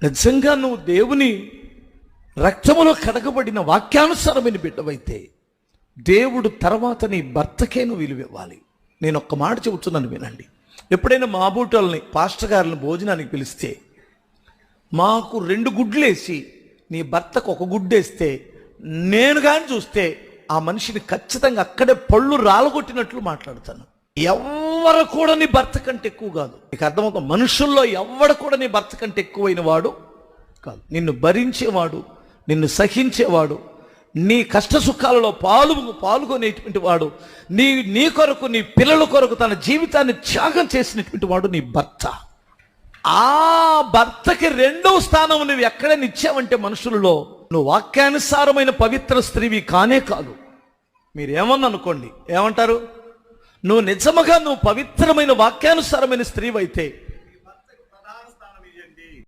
నిజంగా నువ్వు దేవుని రక్తములో కడగబడిన వాక్యానుసారమైన బిడ్డవైతే దేవుడు తర్వాత నీ భర్తకే నువ్వు విలువ ఇవ్వాలి. నేను ఒక్క మాట చెబుతున్నాను, వినండి. ఎప్పుడైనా మా బూటల్ని పాస్టర్ గారిని భోజనానికి పిలిస్తే మాకు 2 గుడ్లు వేసి నీ భర్తకు 1 గుడ్డు వేస్తే నేను కానీ చూస్తే ఆ మనిషిని ఖచ్చితంగా అక్కడే పళ్ళు రాలగొట్టినట్లు మాట్లాడతాను. ఎవ్వరు కూడా నీ భర్త కంటే ఎక్కువ కాదు. నీకు అర్థమవుతుంది? మనుషుల్లో ఎవ్వడు కూడా నీ భర్త కంటే ఎక్కువైన వాడు కాదు. నిన్ను భరించేవాడు, నిన్ను సహించేవాడు, నీ కష్ట సుఖాలలో పాల్గొనేటువంటి వాడు, నీ కొరకు, నీ పిల్లల కొరకు తన జీవితాన్ని త్యాగం చేసినటువంటి వాడు నీ భర్త. ఆ భర్తకి 2వ స్థానం నువ్వు ఎక్కడైనా ఇచ్చావంటే మనుషులలో నువ్వు వాక్యానుసారమైన పవిత్ర స్త్రీవి కానే కాదు. మీరేమన్నా అనుకోండి, ఏమంటారు? నువ్వు నిజముగా నువ్వు పవిత్రమైన వాక్యానుసారమైన స్త్రీవి అయితే